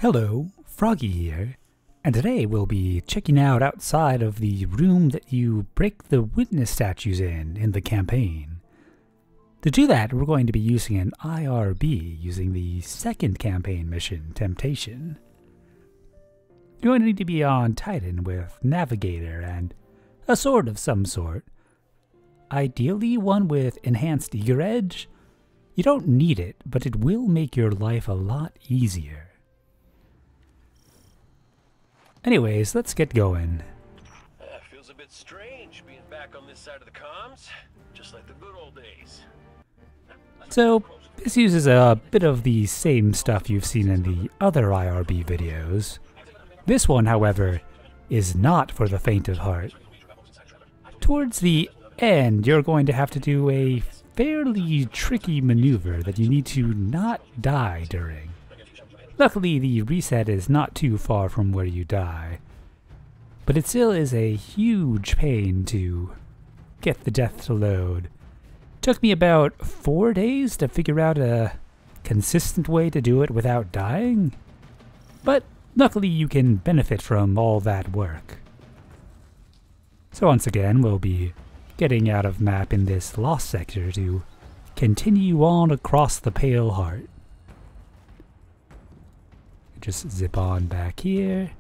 Hello, Froggy here, and today we'll be checking out outside of the room that you break the witness statues in the campaign. To do that, we're going to be using an IRB using the second campaign mission, Temptation. You're going to need to be on Titan with Navigator and a sword of some sort. Ideally one with enhanced eager edge. You don't need it, but it will make your life a lot easier. Anyways, let's get going. Feels a bit strange being back on this side of the comms, just like the good old days. So, this uses a bit of the same stuff you've seen in the other IRB videos. This one, however, is not for the faint of heart. Towards the end, you're going to have to do a fairly tricky maneuver that you need to not die during. Luckily, the reset is not too far from where you die, but it still is a huge pain to get the death to load. Took me about 4 days to figure out a consistent way to do it without dying, but luckily you can benefit from all that work. So once again, we'll be getting out of map in this lost sector to continue on across the Pale Heart. Just zip on back here,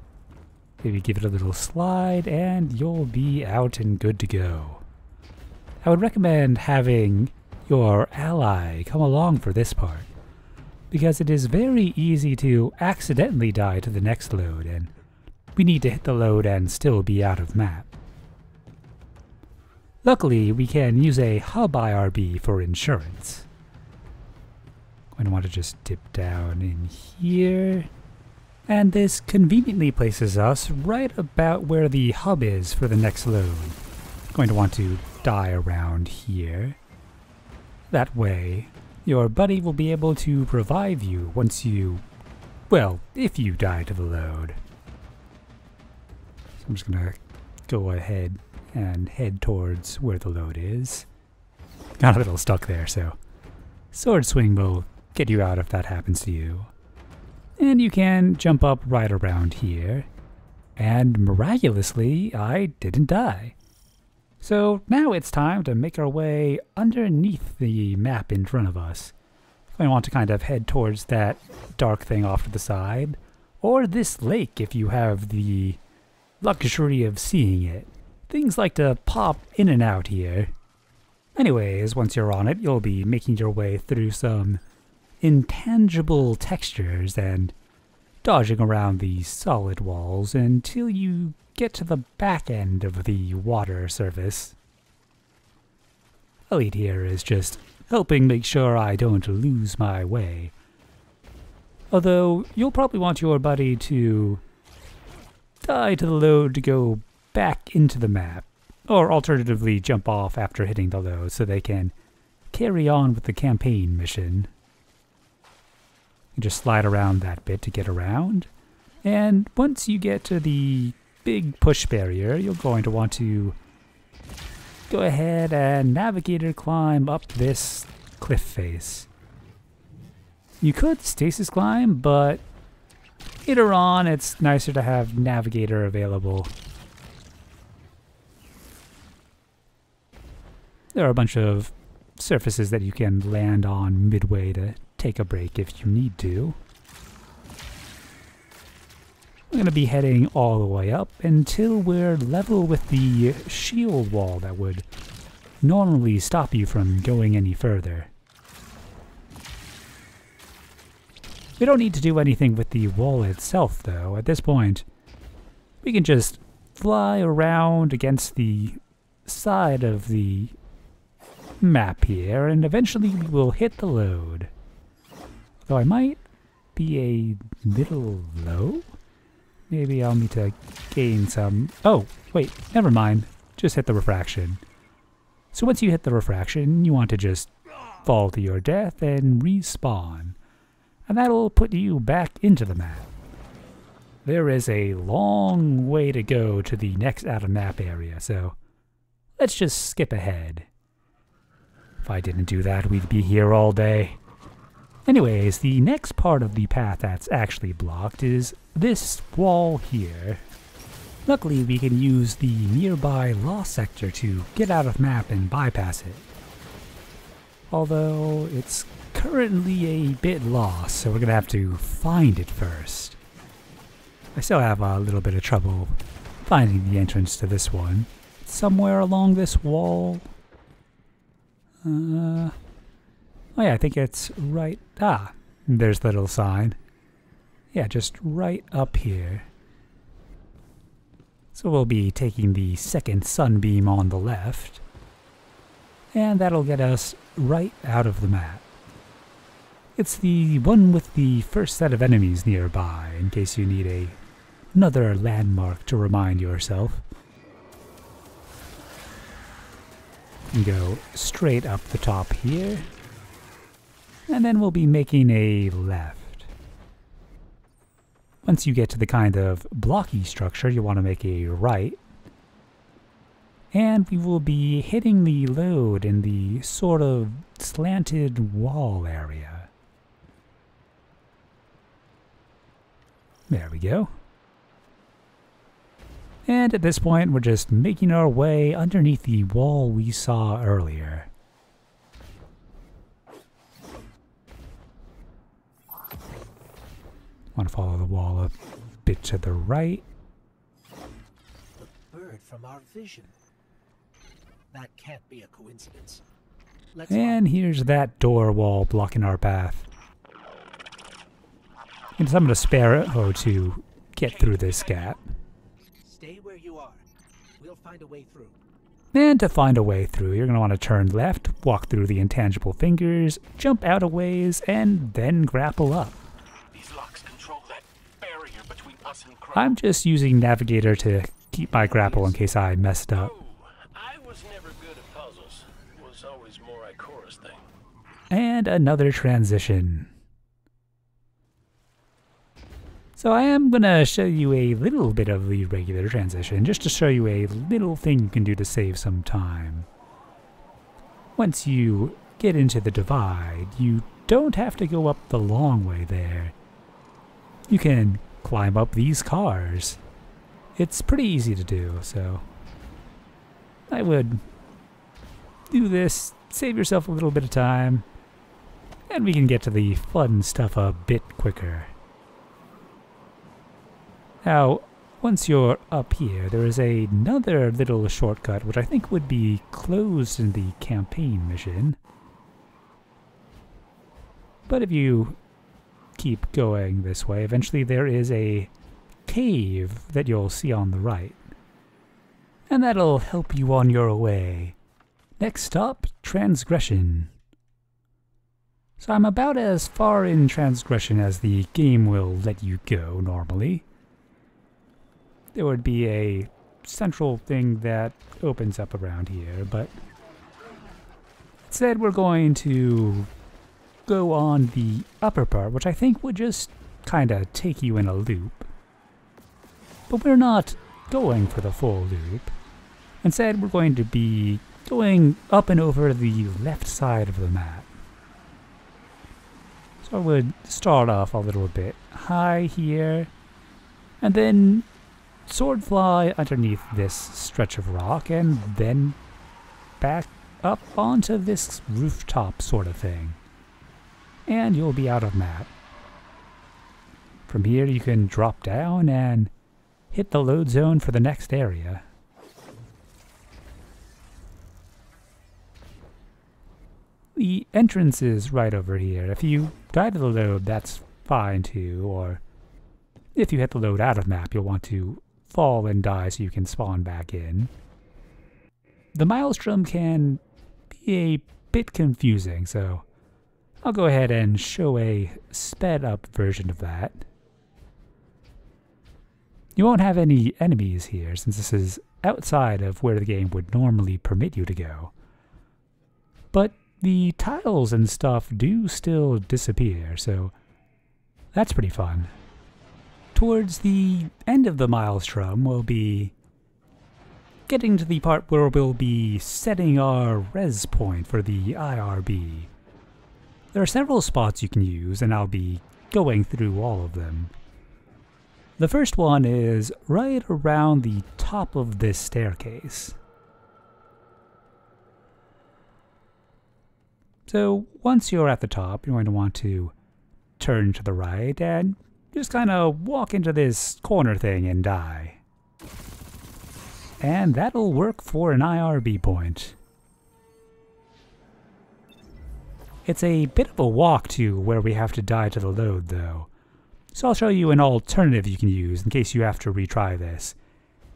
maybe give it a little slide, and you'll be out and good to go. I would recommend having your ally come along for this part, because it is very easy to accidentally die to the next load, and we need to hit the load and still be out of map. Luckily, we can use a hub IRB for insurance. I'm going to want to just dip down in here. And this conveniently places us right about where the hub is for the next load. Going to want to die around here. That way, your buddy will be able to revive you once you, well, if you die to the load. So I'm just going to go ahead and head towards where the load is. Got a little stuck there, so sword swing will get you out if that happens to you. And you can jump up right around here, and miraculously, I didn't die. So now it's time to make our way underneath the map in front of us. I want to kind of head towards that dark thing off to the side, or this lake if you have the luxury of seeing it. Things like to pop in and out here. Anyways, once you're on it, you'll be making your way through some intangible textures and dodging around the solid walls until you get to the back end of the water surface. Elite here is just helping make sure I don't lose my way. Although you'll probably want your buddy to die to the load to go back into the map, or alternatively jump off after hitting the load so they can carry on with the campaign mission. You just slide around that bit to get around, and once you get to the big push barrier, you're going to want to go ahead and Navigator climb up this cliff face. You could stasis climb, but later on it's nicer to have Navigator available. There are a bunch of surfaces that you can land on midway to take a break if you need to. We're going to be heading all the way up until we're level with the shield wall that would normally stop you from going any further. We don't need to do anything with the wall itself though. At this point, we can just fly around against the side of the map here, and eventually we will hit the load. Though I might be a little low. Maybe I'll need to gain some... Oh, wait, never mind. Just hit the refraction. So once you hit the refraction, you want to just fall to your death and respawn. And that'll put you back into the map. There is a long way to go to the next out-of-map area, so let's just skip ahead. If I didn't do that, we'd be here all day. Anyways, the next part of the path that's actually blocked is this wall here. Luckily, we can use the nearby lost sector to get out of map and bypass it. Although, it's currently a bit lost, so we're gonna have to find it first. I still have a little bit of trouble finding the entrance to this one. Somewhere along this wall. Oh yeah, I think it's right... Ah, there's the little sign. Yeah, just right up here. So we'll be taking the second Sunbeam on the left. And that'll get us right out of the map. It's the one with the first set of enemies nearby, in case you need another landmark to remind yourself. And go straight up the top here. And then we'll be making a left. Once you get to the kind of blocky structure, you want to make a right. And we will be hitting the load in the sort of slanted wall area. There we go. And at this point, we're just making our way underneath the wall we saw earlier. Want to follow the wall a bit to the right. The bird from our vision. That can't be a coincidence. And here's that door wall blocking our path. And I'm going to spare it to get through this gap. Stay where you are. We'll find a way through. And to find a way through, you're going to want to turn left, walk through the intangible fingers, jump out a ways, and then grapple up. These locks control that barrier between us and Crow. I'm just using Navigator to keep my grapple in case I messed up. Oh, I was never good at puzzles. It was always more Autorez thing. And another transition. So I am going to show you a little bit of the regular transition, just to show you a little thing you can do to save some time. Once you get into the divide, you don't have to go up the long way there. You can climb up these cars. It's pretty easy to do, so I would do this, save yourself a little bit of time, and we can get to the fun stuff a bit quicker. Now, once you're up here, there is another little shortcut which I think would be closed in the campaign mission. But if you keep going this way, eventually there is a cave that you'll see on the right. And that'll help you on your way. Next stop, Transgression. So I'm about as far in Transgression as the game will let you go normally. There would be a central thing that opens up around here, but instead we're going to go on the upper part, which I think would just kind of take you in a loop. But we're not going for the full loop. Instead, we're going to be going up and over the left side of the map. So I would start off a little bit high here, and then sword fly underneath this stretch of rock, and then back up onto this rooftop sort of thing. And you'll be out of map. From here you can drop down and hit the load zone for the next area. The entrance is right over here. If you die to the load, that's fine too, or if you hit the load out of map, you'll want to fall and die so you can spawn back in. The Maelstrom can be a bit confusing, so I'll go ahead and show a sped up version of that. You won't have any enemies here since this is outside of where the game would normally permit you to go. But the tiles and stuff do still disappear, so that's pretty fun. Towards the end of the Maelstrom, we'll be getting to the part where we'll be setting our res point for the IRB. There are several spots you can use, and I'll be going through all of them. The first one is right around the top of this staircase. So once you're at the top, you're going to want to turn to the right and just kind of walk into this corner thing and die. And that'll work for an IRB point. It's a bit of a walk to where we have to die to the load, though. So I'll show you an alternative you can use in case you have to retry this.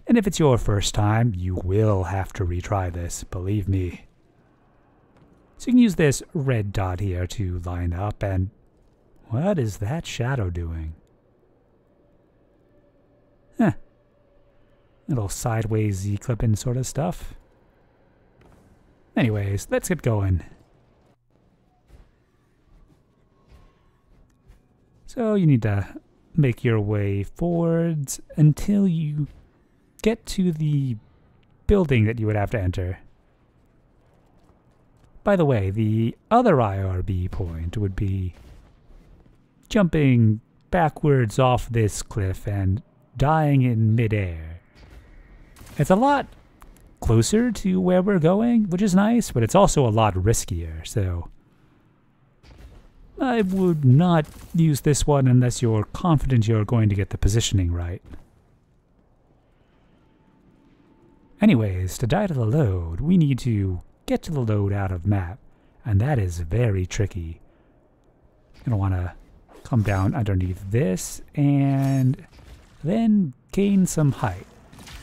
And if it's your first time, you will have to retry this, believe me. So you can use this red dot here to line up, and what is that shadow doing? Huh. Little sideways Z-clipping sort of stuff. Anyways, let's get going. So you need to make your way forwards until you get to the building that you would have to enter. By the way, the other IRB point would be jumping backwards off this cliff and dying in midair. It's a lot closer to where we're going, which is nice, but it's also a lot riskier, so I would not use this one unless you're confident you're going to get the positioning right. Anyways, to die to the load, we need to get to the load out of map, and that is very tricky. You're going to want to come down underneath this and then gain some height.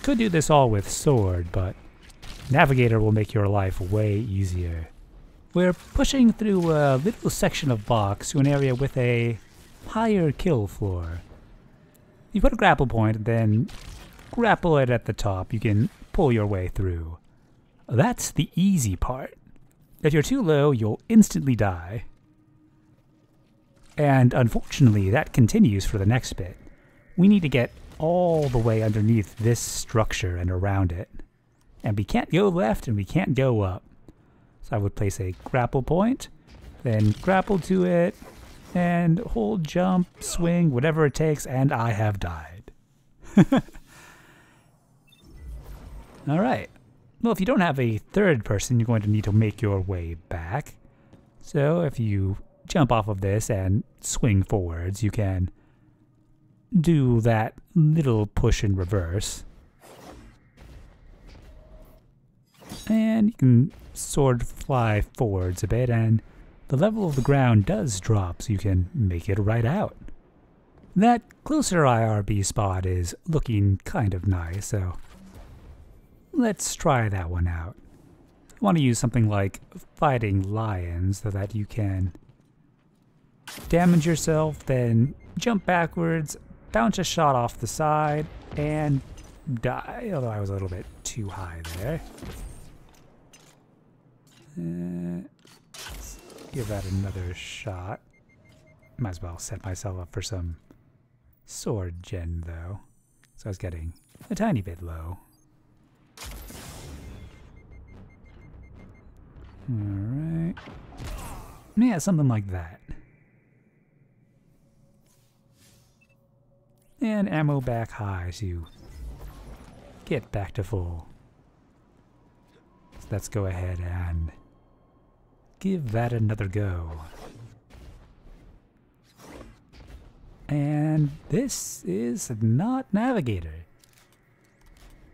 Could do this all with sword, but Navigator will make your life way easier. We're pushing through a little section of box to an area with a higher kill floor. You put a grapple point and then grapple it at the top. You can pull your way through. That's the easy part. If you're too low, you'll instantly die. And unfortunately, that continues for the next bit. We need to get all the way underneath this structure and around it. And we can't go left and we can't go up. So I would place a grapple point, then grapple to it, and hold, jump, swing, whatever it takes, and I have died. Alright. Well, if you don't have a third person, you're going to need to make your way back. So if you jump off of this and swing forwards, you can do that little push in reverse. And you can sword fly forwards a bit, and the level of the ground does drop, so you can make it right out. That closer IRB spot is looking kind of nice, so let's try that one out. You want to use something like Fighting Lions so that you can damage yourself, then jump backwards, bounce a shot off the side, and die, although I was a little bit too high there. Let's give that another shot. Might as well set myself up for some sword gen, though. So I was getting a tiny bit low. Alright. Yeah, something like that. And ammo back high to get back to full. So let's go ahead and give that another go. And this is not Navigator.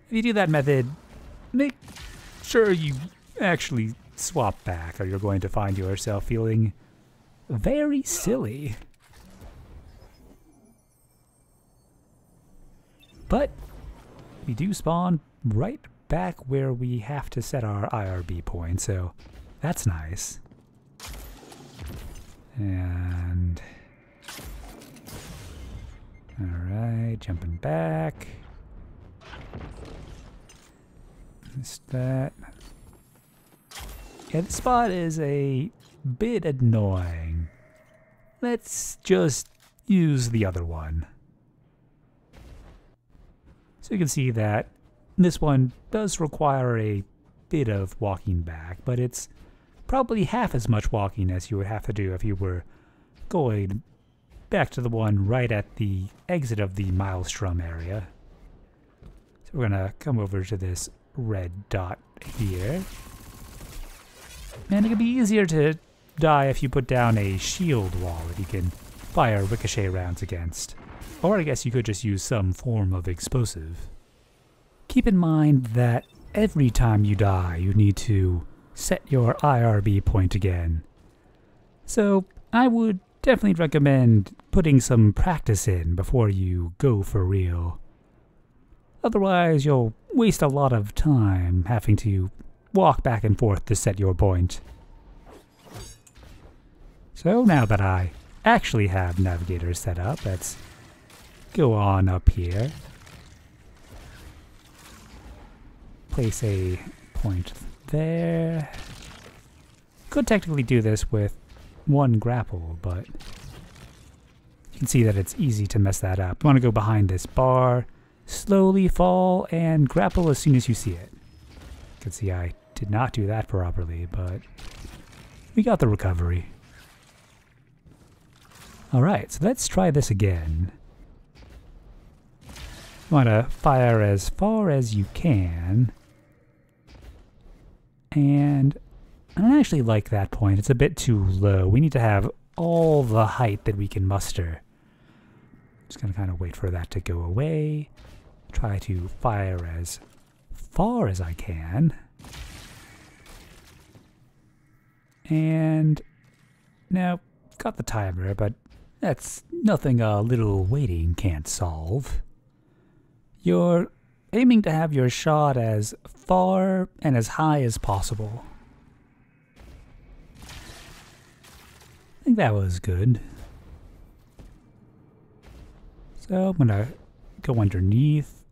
If you do that method, make sure you actually swap back, or you're going to find yourself feeling very silly. But we do spawn right back where we have to set our IRB point, so that's nice. And alright, jumping back. Missed that. Yeah, this spot is a bit annoying. Let's just use the other one. So you can see that this one does require a bit of walking back, but it's probably half as much walking as you would have to do if you were going back to the one right at the exit of the Maelstrom area. So we're gonna come over to this red dot here. And it can be easier to die if you put down a shield wall that you can fire ricochet rounds against. Or I guess you could just use some form of explosive. Keep in mind that every time you die, you need to set your IRB point again. So I would definitely recommend putting some practice in before you go for real. Otherwise, you'll waste a lot of time having to walk back and forth to set your point. So now that I actually have Navigator set up, let's go on up here. Place a point there. Could technically do this with one grapple, but you can see that it's easy to mess that up. You want to go behind this bar, slowly fall, and grapple as soon as you see it. You can see I did not do that properly, but we got the recovery. Alright, so let's try this again. You want to fire as far as you can. And I don't actually like that point. It's a bit too low. We need to have all the height that we can muster. Just going to kind of wait for that to go away. Try to fire as far as I can. And now, got the timer, but that's nothing a little waiting can't solve. You're aiming to have your shot as far and as high as possible. I think that was good. So I'm gonna go underneath,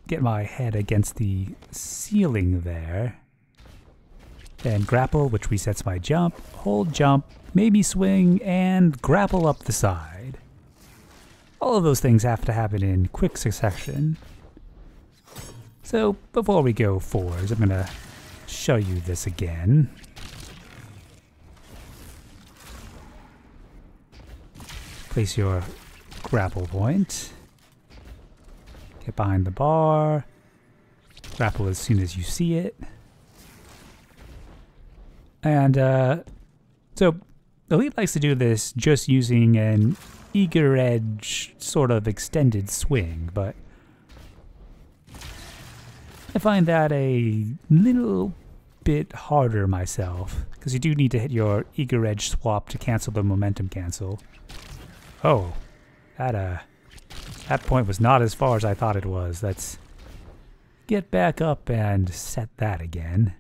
get my head against the ceiling there, then grapple, which resets my jump, hold jump, maybe swing, and grapple up the side. All of those things have to happen in quick succession. So before we go forwards, I'm gonna show you this again. Place your grapple point. Get behind the bar. Grapple as soon as you see it. And so Elite likes to do this just using an eager edge sort of extended swing, but I find that a little bit harder myself, because you do need to hit your eager edge swap to cancel the momentum cancel. Oh, that point was not as far as I thought it was. Let's get back up and set that again.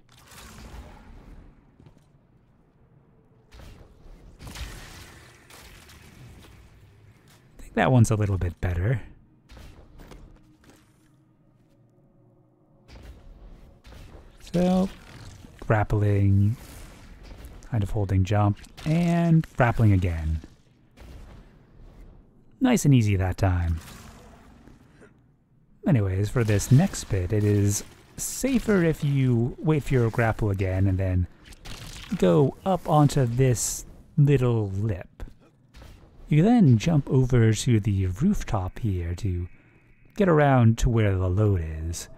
I think that one's a little bit better. So, grappling, kind of holding jump, and grappling again. Nice and easy that time. Anyways, for this next bit, it is safer if you wait for your grapple again and then go up onto this little lip. You then jump over to the rooftop here to get around to where the load is.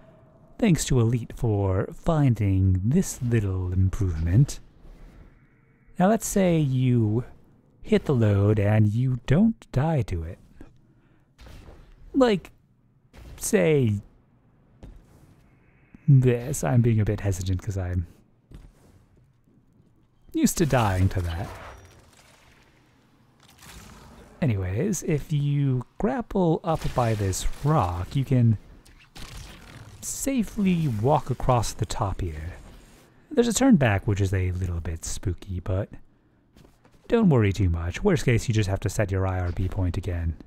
Thanks to Elite for finding this little improvement. Now let's say you hit the load and you don't die to it. Like, say this. I'm being a bit hesitant because I'm used to dying to that. Anyways, if you grapple up by this rock, you can safely walk across the top here. There's a turn back, which is a little bit spooky, but don't worry too much. Worst case, you just have to set your IRB point again.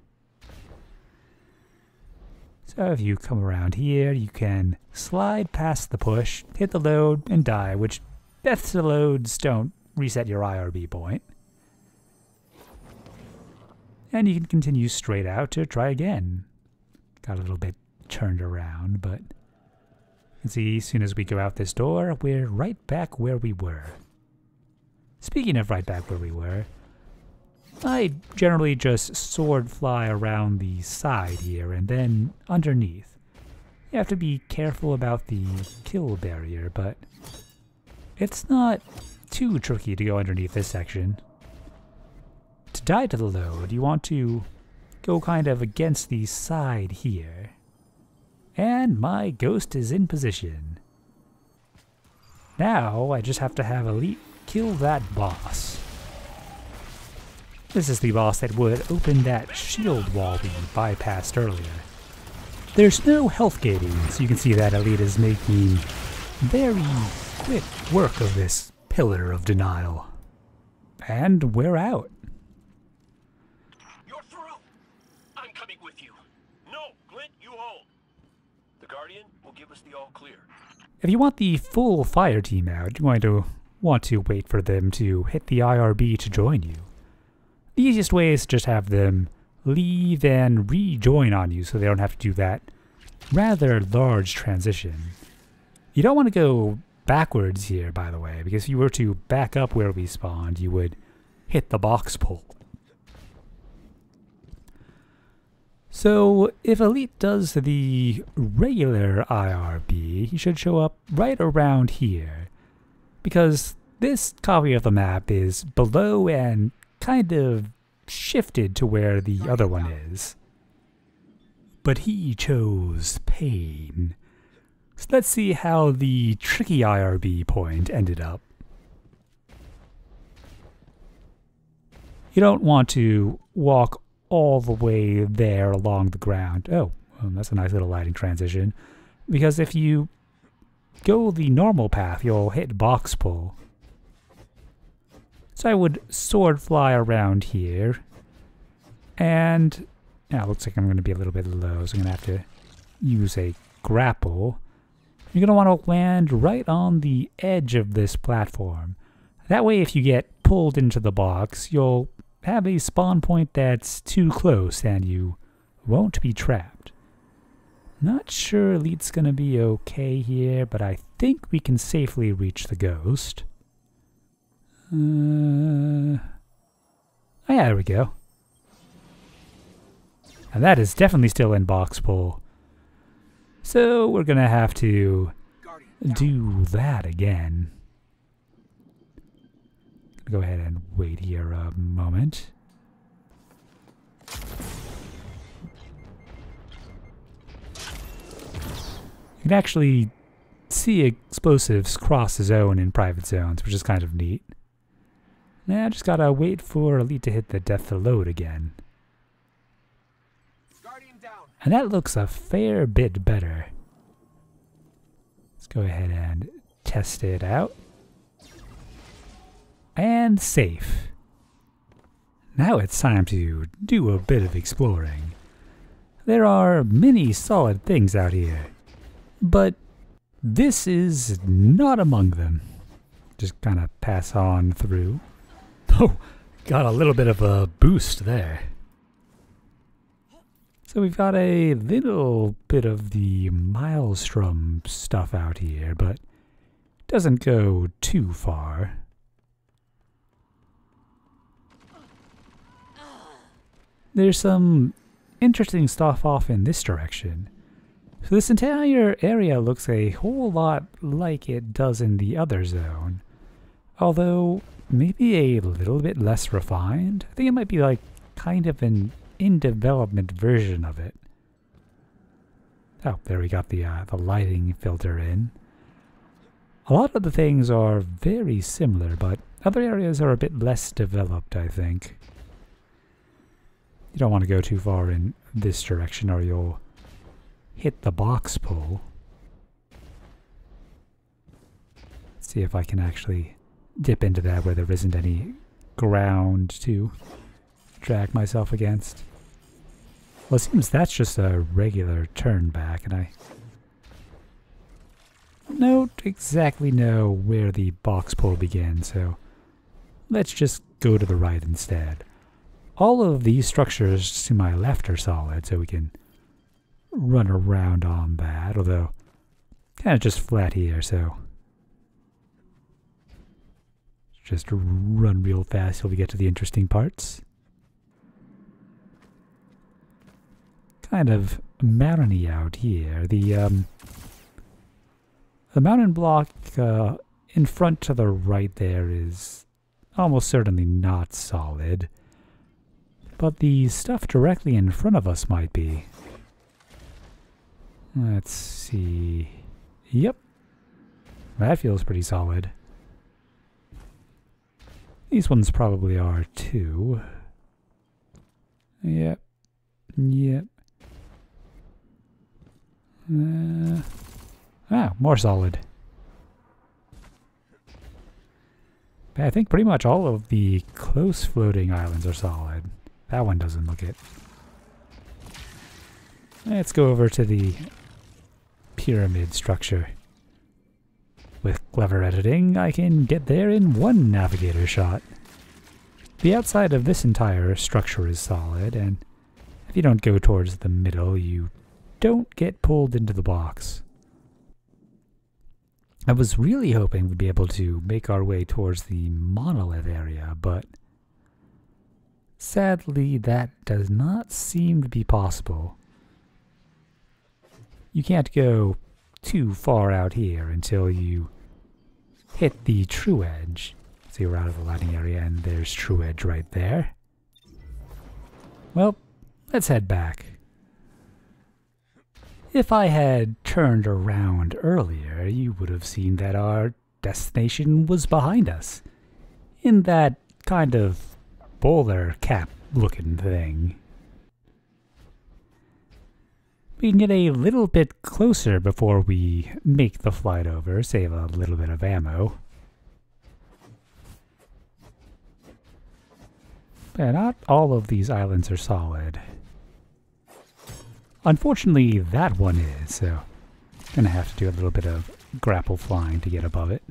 So if you come around here, you can slide past the push, hit the load, and die, which deaths to loads don't reset your IRB point. And you can continue straight out to try again. Got a little bit turned around, but you can see as soon as we go out this door, we're right back where we were. speaking of right back where we were, I generally just sword fly around the side here and then underneath. You have to be careful about the kill barrier, but it's not too tricky to go underneath this section. To die to the load, you want to go kind of against the side here. And my ghost is in position. Now I just have to have Elite kill that boss. This is the boss that would open that shield wall we bypassed earlier. There's no health gating, so you can see that Elite is making very quick work of this pillar of denial. And we're out. You're through. I'm coming with you. No, Glint, you hold. The Guardian will give us the all clear. If you want the full fire team out, you're going to want to wait for them to hit the IRB to join you. The easiest way is to just have them leave and rejoin on you so they don't have to do that rather large transition. You don't want to go backwards here, by the way, because if you were to back up where we spawned, you would hit the box pole. So if Elite does the regular IRB, he should show up right around here, because this copy of the map is below and kind of shifted to where the other one is. But he chose pain. So let's see how the tricky IRB point ended up. You don't want to walk all the way there along the ground. Oh, that's a nice little lighting transition. Because if you go the normal path, you'll hit box pull. So I would sword fly around here. And now it looks like I'm going to be a little bit low, so I'm going to have to use a grapple. You're going to want to land right on the edge of this platform. That way if you get pulled into the box, you'll have a spawn point that's too close and you won't be trapped. Not sure Elite's going to be okay here, but I think we can safely reach the ghost. Oh yeah, there we go. And that is definitely still in box pull. So we're going to have to do that again. Go ahead and wait here a moment. You can actually see explosives cross the zone in private zones, which is kind of neat. Now I just gotta wait for Elite to hit the death to load again. And that looks a fair bit better. Let's go ahead and test it out. And safe. Now it's time to do a bit of exploring. There are many solid things out here, but this is not among them. Just kind of pass on through. Oh, got a little bit of a boost there. So we've got a little bit of the Maelstrom stuff out here, but it doesn't go too far. There's some interesting stuff off in this direction. So this entire area looks a whole lot like it does in the other zone. Although, maybe a little bit less refined. I think it might be like kind of an in-development version of it. Oh, there we got the lighting filter in. A lot of the things are very similar, but other areas are a bit less developed, I think. You don't want to go too far in this direction or you'll hit the box pull. Let's see if I can actually dip into that where there isn't any ground to drag myself against. Well, it seems that's just a regular turn back, and I don't exactly know where the box pull begins, so let's just go to the right instead. All of these structures to my left are solid, so we can run around on that, although kind of just flat here, so Just run real fast till we get to the interesting parts. Kind of mountainy out here. The mountain block in front to the right there is almost certainly not solid, but the stuff directly in front of us might be. Let's see. Yep. That feels pretty solid. These ones probably are too. Yep. Yep. More solid. But I think pretty much all of the close floating islands are solid. That one doesn't look it. Let's go over to the pyramid structure. With clever editing, I can get there in one navigator shot. The outside of this entire structure is solid, and if you don't go towards the middle, you don't get pulled into the box. I was really hoping we'd be able to make our way towards the monolith area, but sadly that does not seem to be possible. You can't go too far out here until you hit the true edge. So you're out of the landing area and there's true edge right there. Well, let's head back. If I had turned around earlier, you would have seen that our destination was behind us, in that kind of bowler cap looking thing. We can get a little bit closer before we make the flight over, save a little bit of ammo. But not all of these islands are solid. Unfortunately, that one is, so I'm gonna have to do a little bit of grapple flying to get above it.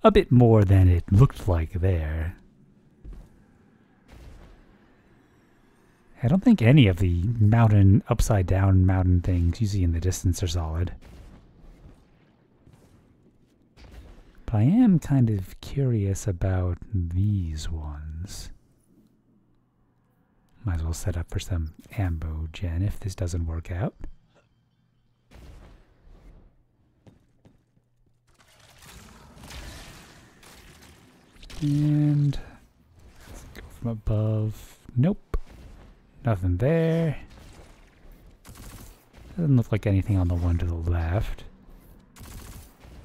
A bit more than it looked like there. I don't think any of the mountain, upside down mountain things you see in the distance are solid. But I am kind of curious about these ones. Might as well set up for some ammo gen if this doesn't work out. And let's go from above. Nope. Nothing there. Doesn't look like anything on the one to the left.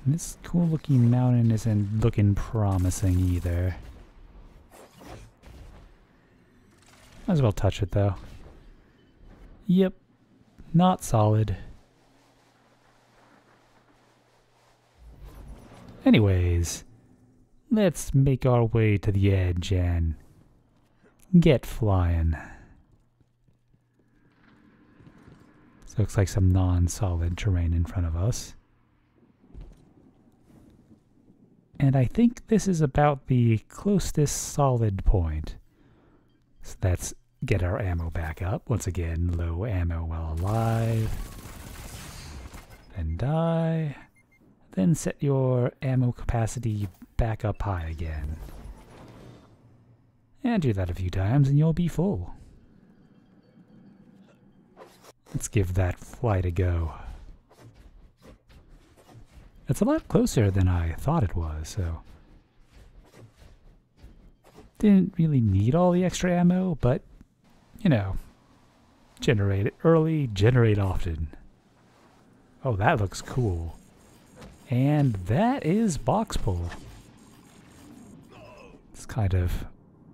And this cool looking mountain isn't looking promising either. Might as well touch it though. Yep. Not solid. Anyways, let's make our way to the edge and get flying. So looks like some non-solid terrain in front of us. And I think this is about the closest solid point. So let's get our ammo back up. Once again, low ammo while alive. Then die. Then set your ammo capacity back up high again. And do that a few times and you'll be full. Let's give that flight a go. It's a lot closer than I thought it was, so didn't really need all the extra ammo, but, you know, generate it early, generate often. Oh, that looks cool. And that is box pull. It's kind of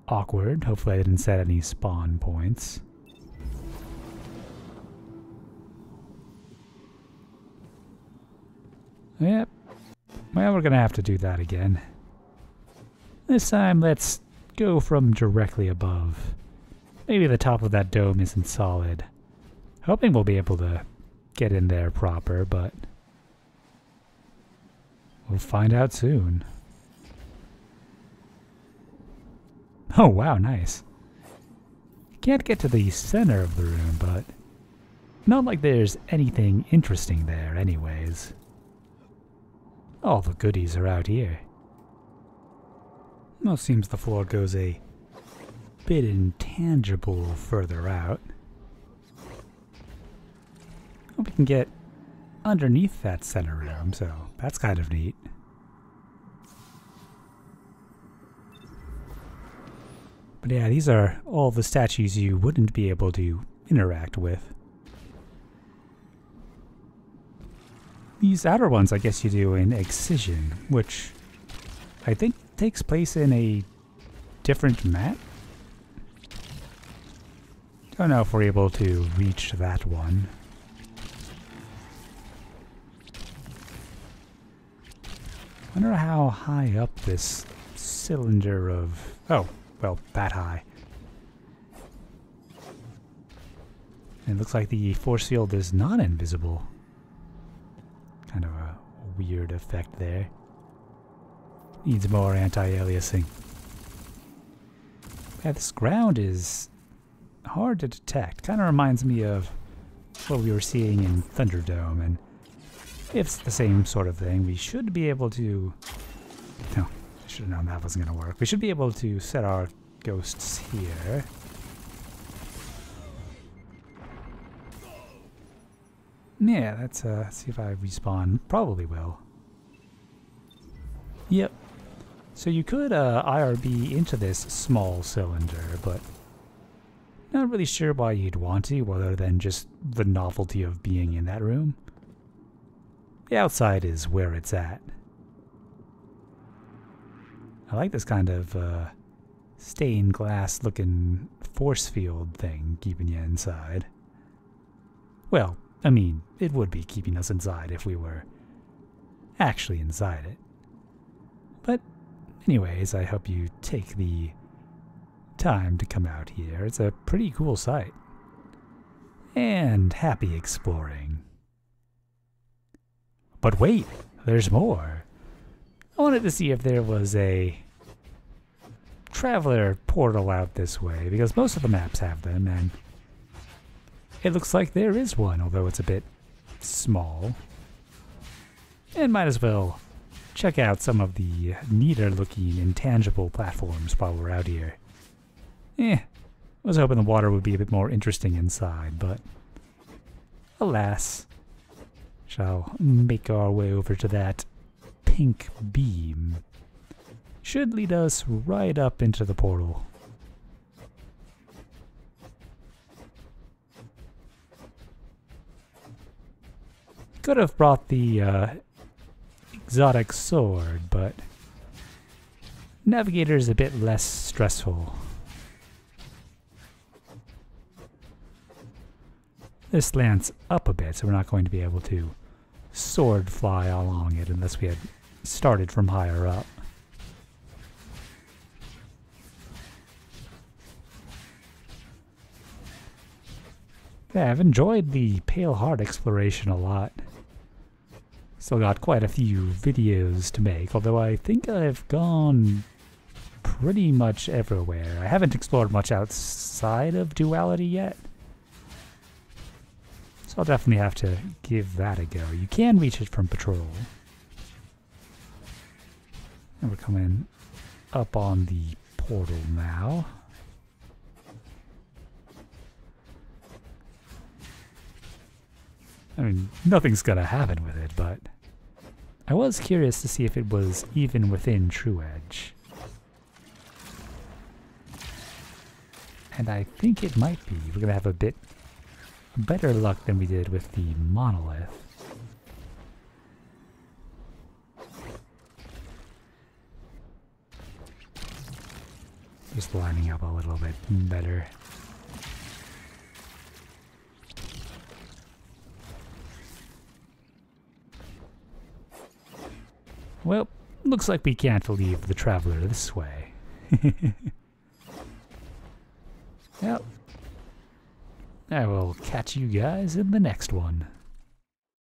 awkward. Hopefully I didn't set any spawn points. Yep. Well, we're gonna have to do that again. This time, let's go from directly above. Maybe the top of that dome isn't solid. Hoping we'll be able to get in there proper, but we'll find out soon. Oh, wow, nice. Can't get to the center of the room, but not like there's anything interesting there anyways. All the goodies are out here. Well, it seems the floor goes a bit intangible further out. Hope we can get underneath that center room, so that's kind of neat. But yeah, these are all the statues you wouldn't be able to interact with. These outer ones, I guess you do in Excision, which I think takes place in a different map. Don't know if we're able to reach that one. Wonder how high up this cylinder of... oh, well, that high. It looks like the force field is not invisible. Kind of a weird effect there. Needs more anti-aliasing. Yeah, this ground is hard to detect. Kind of reminds me of what we were seeing in Thunderdome, and if it's the same sort of thing, we should be able to... no, I should have known that wasn't going to work. We should be able to set our ghosts here. Yeah, let's see if I respawn. Probably will. Yep. So you could IRB into this small cylinder, but not really sure why you'd want to, other than just the novelty of being in that room. The outside is where it's at. I like this kind of stained glass looking force field thing keeping you inside. Well, I mean, it would be keeping us inside if we were actually inside it. But anyways, I hope you take the time to come out here. It's a pretty cool sight. And happy exploring. But wait, there's more. I wanted to see if there was a traveler portal out this way, because most of the maps have them, and it looks like there is one, although it's a bit small. And might as well check out some of the neater looking intangible platforms while we're out here. I was hoping the water would be a bit more interesting inside, but alas. Shall make our way over to that pink beam. Should lead us right up into the portal. Could have brought the exotic sword, but Navigator is a bit less stressful. This slants up a bit, so we're not going to be able to sword fly along it unless we had started from higher up. Yeah, I've enjoyed the Pale Heart exploration a lot. Still got quite a few videos to make, although I think I've gone pretty much everywhere. I haven't explored much outside of Duality yet. So I'll definitely have to give that a go. You can reach it from patrol. And we're coming up on the portal now. I mean, nothing's gonna happen with it, but I was curious to see if it was even within True Edge. And I think it might be. We're gonna have a bit better luck than we did with the monolith. Just lining up a little bit better. Well, looks like we can't leave the traveler this way. Well, I will catch you guys in the next one.